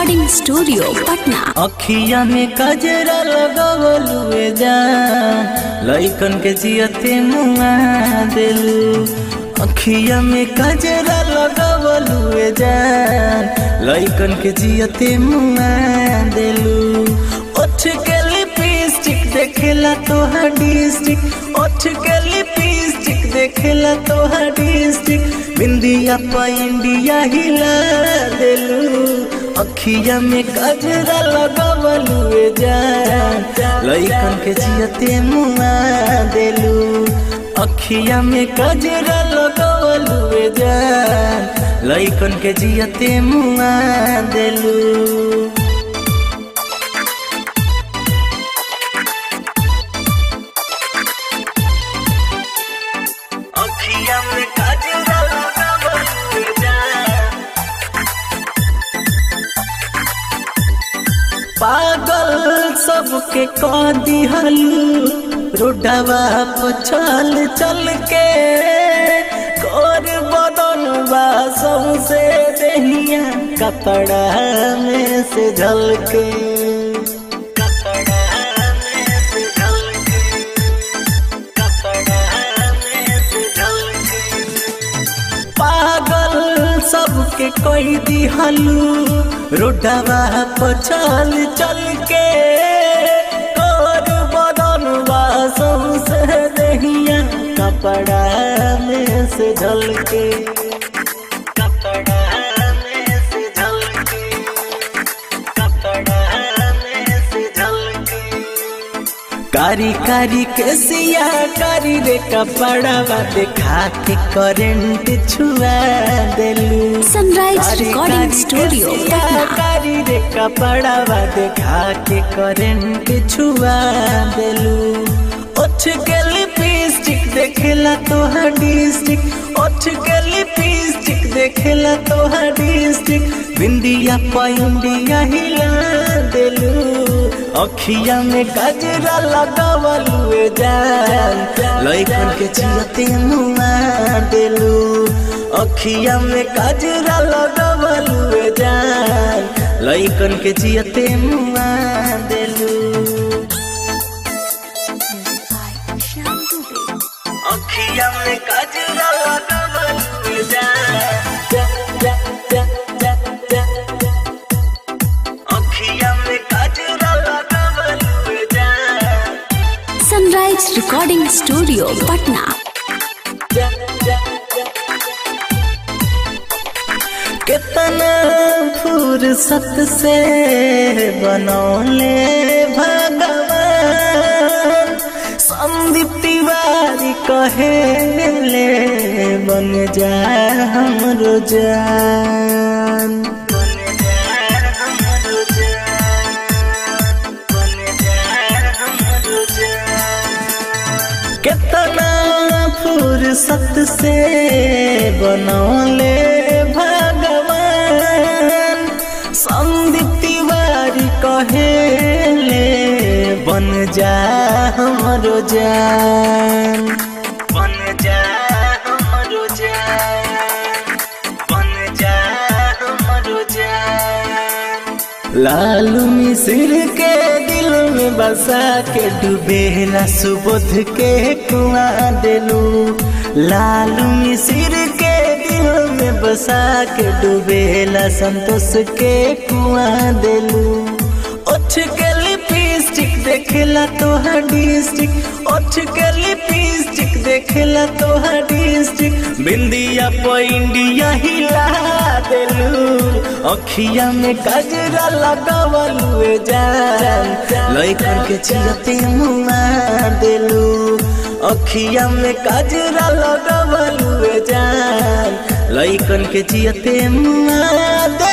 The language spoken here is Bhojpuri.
Recording studio Patna. अखिया में कजरा लगवलुए जान लइकन के जियते मुआ देलू। अखिया में कजरा लगवलुए जान लइकन के जियते मुआ देलू। ओठ के लिपस्टिक देखेला तोहर डिस्ट्रिक्ट, ओठ के लिपस्टिक देखेला तोहर डिस्ट्रिक्ट। बिंदिया पे इंडिया हिला देलू। अखिया में कजरा लगवलुए जान लइकन के जियते मुआ देलू। अखिया में कजरा लगवलुए जान लइकन के जियते मुआ देलू। अखिया में कजरा लगवलुए जान पागल सबके कह दिहलू। रोडवा पर चल चल के कर बदनवा सबसे देहिया कपड़ा में से झलके, कपड़ा में से झलके, कपड़ा में से झलके। पागल सबके कह दिहलू। रोडवा पर चल चल के कर बदनवा सबसे देहिया कपड़ा में से झलके, कपड़ा में से झलके, कपड़ा में से झलके। कारी कारी के सिया कारी रे कपड़ावा देखा के करंट छुआ देलू। Sunrise recording studio Patna. कारी रे कपड़ावा देखा के करंट छुआ देलू। ओठ के लिपस्टिक देखेला तोहर डिस्ट्रिक्ट, ओठ के लिपस्टिक देखेला तोहर डिस्ट्रिक्ट। बिंदिया पे इंडिया हिला देलू। अखिया में कजरा लगवलुए जान लइकन के जियते मुआ देलू। अखिया में कजरा लगवलुए जान लइकन के जियते मुआ देलू। अखिया में कजरा लगवलुए जान अखिया में कजरा लगवलुए जान। Sunrise recording studio Patna. कितना फुर्सत से बनौले भगवान। संदीप तिवारी कहेले बन जा हमरो जान, बन जा हमरो जान, बन जा हमरो जान। कितना फुर्सत से बनौले भगवान। संदीप तिवारी कहेले बन जा हमरो जान, बन जा हमरो जान, बन जा हमरो जान। लालू मिस्र के दिल में बसा के डूबेला सुबोध के कुआं देलू। लालू मिस्र के दिल में बसा के डूबेला संतोष के कुआं देलू। ओठ के लिपस्टिक देखेला तोहर डिस्ट्रिक्ट, ओठ के लिपस्टिक देखेला तोहर डिस्ट्रिक्ट। बिंदिया पे इंडिया हिला देलू। अखिया में कजरा लगवलुए जान लइकन के जियते मुआ देलू। अखिया में कजरा लगवलुए जान लइकन के जियते मुआ दे।